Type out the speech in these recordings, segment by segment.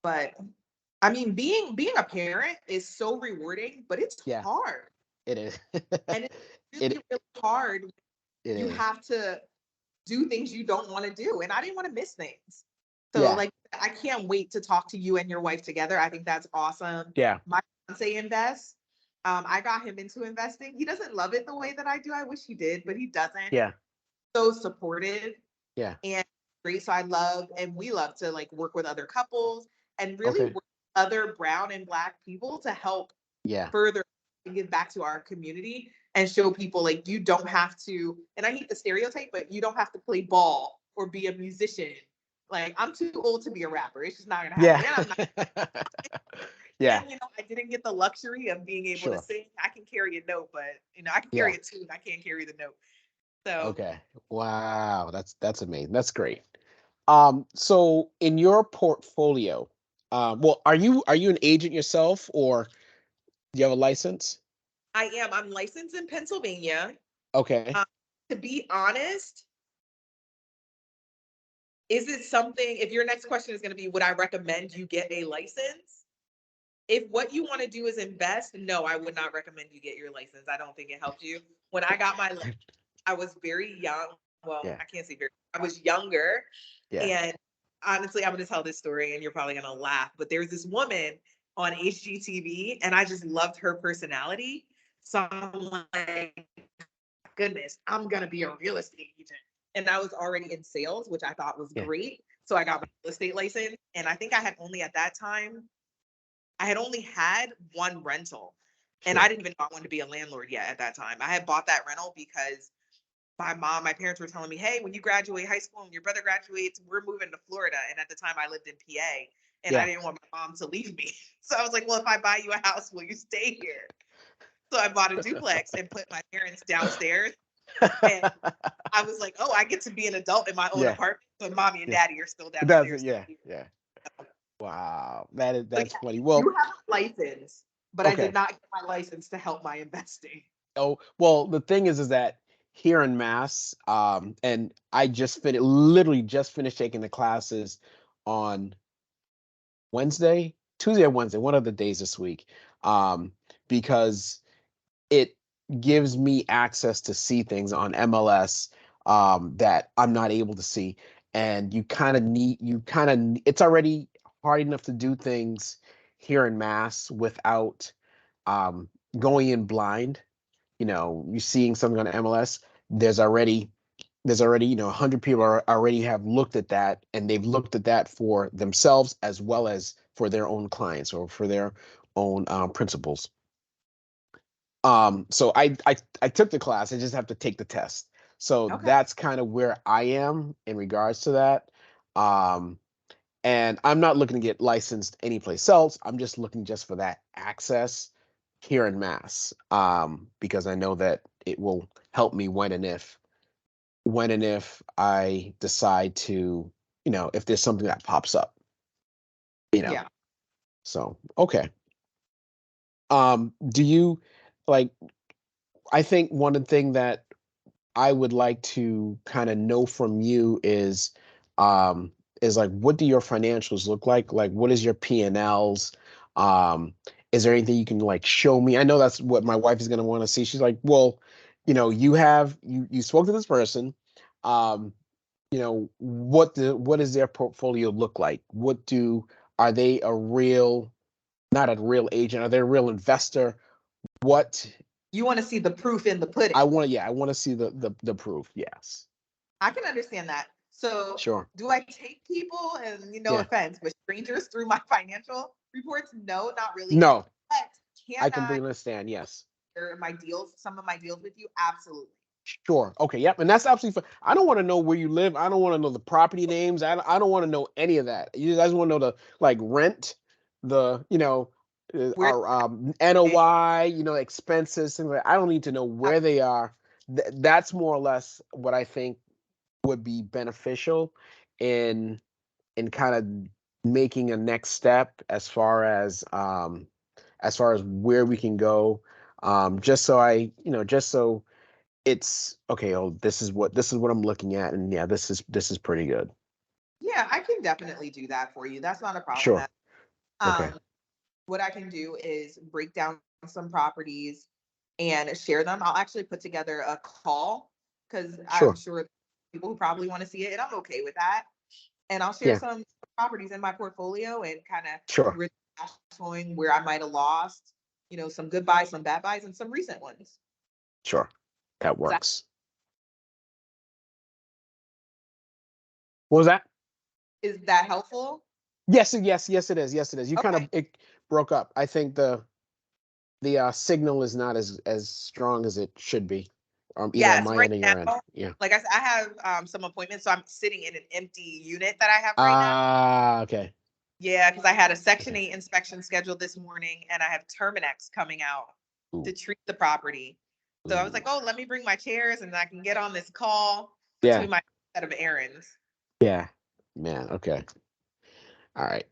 But I mean, being a parent is so rewarding, but it's Yeah, hard. it is. And it's it really, really hard. it You is. have to do things you don't want to do. And I didn't want to miss things. So Yeah, like I can't wait to talk to you and your wife together. I think that's awesome. yeah, My fiance invests. I got him into investing. He doesn't love it the way that I do. I wish he did, but he doesn't. yeah, So supportive yeah. and great. So I love and we love to like work with other couples and really Okay. work with other brown and black people to help Yeah, further and give back to our community and show people like you don't have to, and I hate the stereotype, but you don't have to play ball or be a musician. Like I'm too old to be a rapper. It's just not gonna happen. yeah, And I'm not, yeah. and I didn't get the luxury of being able to Sure. sing. I can carry a note, but I can Yeah. carry a tune. I can't carry the note. So Okay. Wow, that's amazing. That's great. So in your portfolio, well, are you an agent yourself, or do you have a license? I am. I'm licensed in Pennsylvania. Okay. Um, to be honest, is it something? If your next question is going to be, would I recommend you get a license? If what you want to do is invest, no, I would not recommend you get your license. I don't think it helps you. When I got my license, I was very young. Well, I Yeah. can't say very. I was younger, Yeah. and honestly, I'm going to tell this story, and you're probably going to laugh. But there's this woman on HGTV, and I just loved her personality. So I'm like, goodness, I'm going to be a real estate agent. And I was already in sales, which I thought was Yeah. great. So I got my real estate license, and I think I had only at that time I had only had one rental. And I Sure. didn't even know I wanted to be a landlord yet at that time. I had bought that rental because my parents were telling me, hey, when you graduate high school and your brother graduates, we're moving to Florida. And at the time I lived in PA and I Yeah. didn't want my mom to leave me. So I was like, well, if I buy you a house, will you stay here? So I bought a duplex and put my parents downstairs. And I was like, oh, I get to be an adult in my own Yeah. apartment. But mommy and Yeah. daddy are still That's it. downstairs. Yeah. Yeah. Wow. So That's yeah, funny. I do Well, have a license, but I did okay. not get my license to help my investing. Oh, well, the thing is that here in Mass, and I just finished, literally just finished taking the classes on Wednesday, Tuesday or Wednesday, one of the days this week, um, because it gives me access to see things on MLS that I'm not able to see. And it's already hard enough to do things here in Mass without um, going in blind. You seeing something on MLS, there's already there's already 100 people already have looked at that, and they've looked at that for themselves as well as for their own clients or for their own principals. So I took the class. I just have to take the test. So Okay. that's kind of where I am in regards to that. Um, and I'm not looking to get licensed anyplace else. I'm just looking just for that access here in Mass, because I know that it will help me when and if I decide to, if there's something that pops up, you know. Yeah. So okay. Do you like? I think one of the thing that I would like to kind of know from you um, is like, what do your financials look like? Like, what is your P&Ls? Um, is there anything you can like show me? I know that's what my wife is going to want to see. She's like, well, you spoke to this person. Um, what does their portfolio look like? Are they not a real agent? Are they a real investor? What You want to see the proof in the I pudding. want to, yeah, I want to see the proof. Yes. I can understand that. So, Sure. do I take people, and no Yeah. offense, but strangers through my financial reports? No, not really. No, But I can I completely understand. Yes. share my deals, some of my deals with you? Absolutely. Sure. Okay. Yep. And that's absolutely fine. I don't want to know where you live. I don't want to know the property names. I don't want to know any of that. You guys want to know the like rent, the Where our NOI, expenses, things like that. I don't need to know have where they are. That's more or less what I think would be beneficial in kind of making a next step as far as where we can go, just so it's okay. Oh, this is what I'm looking at, and yeah, this is pretty good. yeah, I can definitely do that for you. That's not a problem. Sure. Okay. Um, what I can do is break down some properties and share them. I'll actually put together a call because I'm Sure. sure people who probably want to see it, and I'm okay with that. And I'll share Yeah. some properties in my portfolio and kind of Sure. showing where I might have lost, some good buys, some bad buys, and some recent ones. Sure. That Is that, works. What was that? is that helpful? Yes, yes, it is. Yes, it is. You kind Okay. of it broke up. I think the signal is not as strong as it should be, either on Yes, my right end or your end. now, Yeah. like I said, I have some appointments, so I'm sitting in an empty unit that I have right now. Ah, okay. Yeah, because I had a Section Okay. 8 inspection scheduled this morning, and I have Terminex coming out Ooh, to treat the property. So I was like, ooh. oh, let me bring my chairs and I can get on this call Yeah, between my set of errands. yeah. Man, okay. All right.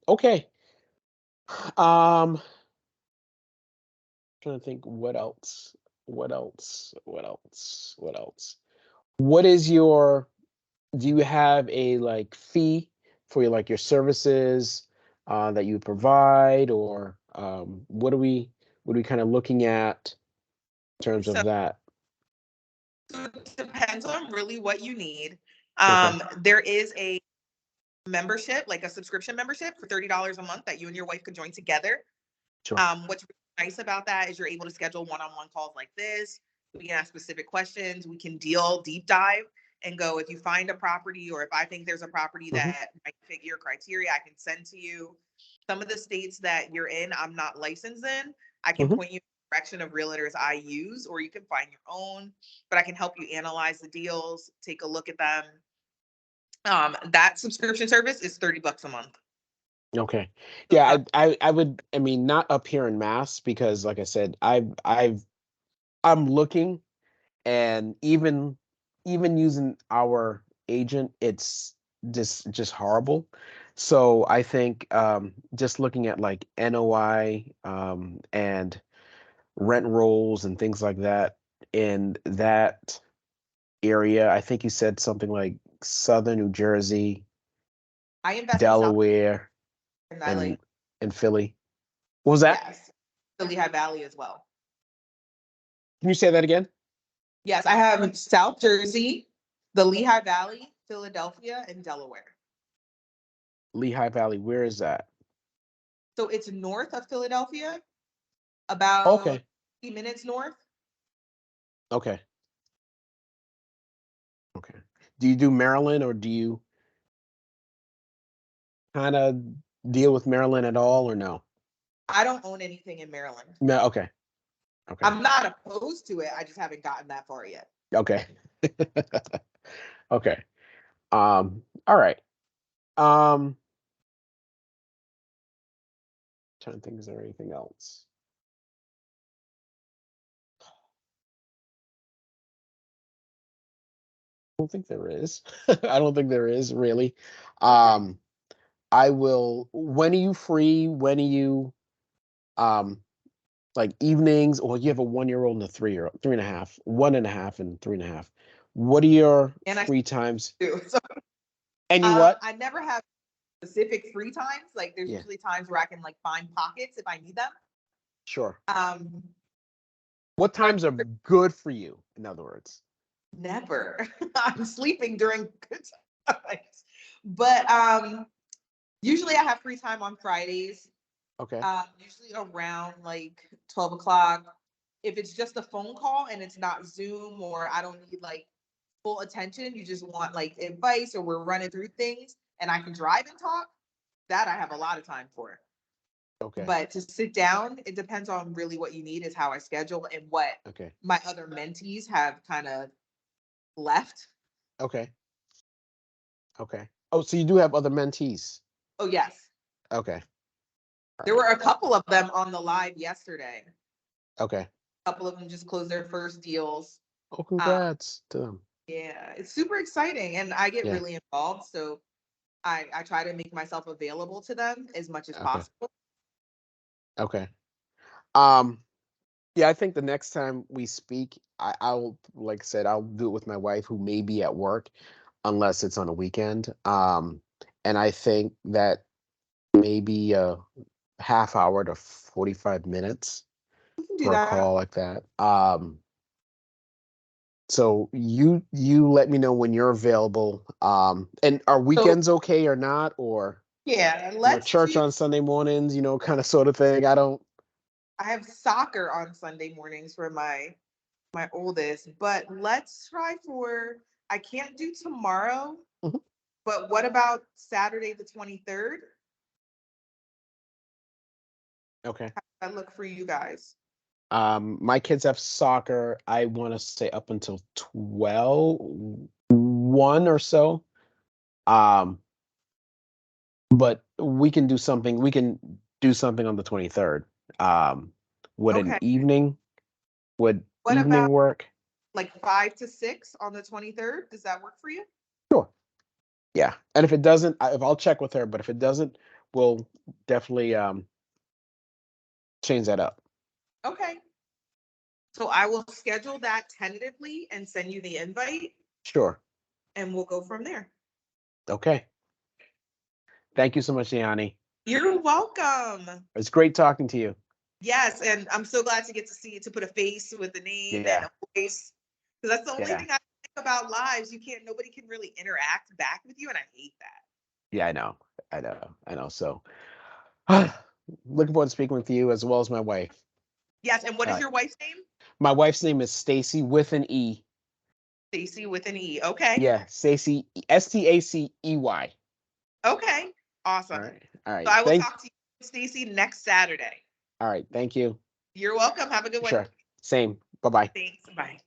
Okay. Trying to think what else. What else? What else? What else? What is your do you have a like fee for your like your services that you provide, or what are we kind of looking at in terms So of that? it depends on really what you need. Okay. There is a membership, like a subscription membership for $30 a month that you and your wife could join together. Sure. What's really nice about that is you're able to schedule one-on-one calls like this. We can ask specific questions. We can deal deep dive and go, if you find a property or if I think there's a property Hmm. that might fit your criteria, I can send to you. Some of the states that you're in, I'm not licensed in. I can Hmm. point you in the direction of realtors I use, or you can find your own, but I can help you analyze the deals, take a look at them. That subscription service is $30 a month. Okay. So Yeah, I would, I mean, not up here in Mass because like I said, I'm looking, and even using our agent, it's just horrible. So I think just looking at like NOI and rent rolls and things like that in that area. I think you said something like Southern New Jersey, I invest in South Delaware, and I and like, Philly. What was that? yes, the Lehigh Valley as well. Can you say that again? Yes, I have South Jersey, the Lehigh Valley, Philadelphia, and Delaware. Lehigh Valley. Where is that? So it's north of Philadelphia, about Okay. 50 minutes north. Okay. Okay. Do you do Maryland, or do you kind of deal with Maryland at all, or no? I don't own anything in Maryland. No. Okay. Okay. I'm not opposed to it. I just haven't gotten that far yet. Okay. Okay. All right. Um, Trying to think, is there anything else? I don't think there is. I don't think there is really. Okay. Um, I will. When are you free? When are you um like evenings? Or you have a 1-year-old and a 3-year-old, 3.5, 1.5 and 3.5. What are your And I free times? do. So And you what? I never have specific free times. Like there's Yeah, usually times where I can like find pockets if I need them. sure. Um, What my times are good for you, in other words? never. I'm sleeping during good times. But usually I have free time on Fridays. Okay. Usually around like 12 o'clock. If it's just a phone call and it's not Zoom or I don't need like full attention, you just want like advice or we're running through things and I can drive and talk, that I have a lot of time for. Okay. But to sit down, it depends on really what you need, is how I schedule and what Okay. my other mentees have kind of left. Okay. Okay. Oh, so you do have other mentees. Oh, yes. Okay. All There right. were a couple of them on the live yesterday. Okay. A couple of them just closed their first deals. Oh, Um, congrats to them. Yeah, it's super exciting and I get Yeah. really involved. So I try to make myself available to them as much as Okay. possible. Okay. Um, yeah, I think the next time we speak, I'll like I said, I'll do it with my wife who may be at work unless it's on a weekend. And I think that maybe a half hour to 45 minutes We can do for a that. call like that. So you let me know when you're available. And are So weekends okay or not, or yeah, let's church do. on Sunday mornings, kind of sort of thing. I don't. I have soccer on Sunday mornings for my oldest, but let's try for. I can't do tomorrow, Mhm. but what about Saturday the 23rd? Okay. I look for you guys. My kids have soccer. I want to say up until 12, 1 or so. Um, but we can do something. We can do something on the 23rd. Um, would an Okay. evening would What about evening work? like 5 to 6 on the 23rd? Does that work for you? Sure. Yeah. And if it doesn't, if I'll check with her, but if it doesn't, we'll definitely change that up. Okay. So I will schedule that tentatively and send you the invite Sure. and we'll go from there. Okay. Thank you so much, Yanni. You're welcome. It's great talking to you. Yes, and I'm so glad to get to see to put a face with the name and Yeah. a voice. Because that's the only Yeah. thing I think about lives. Nobody can really interact back with you, and I hate that. Yeah, I know. I know. I know. So looking forward to speaking with you as well as my wife. Yes, and what All is right. your wife's name? My wife's name is Stacy with an E. Stacy with an E. Okay. Yeah, Stacy, Stacey. Okay. All Awesome. right. All So right. I will talk to you, Stacy, next Saturday. All right. Thank you. You're welcome. Have a good one. Sure. Same. Bye-bye. Thanks. Bye.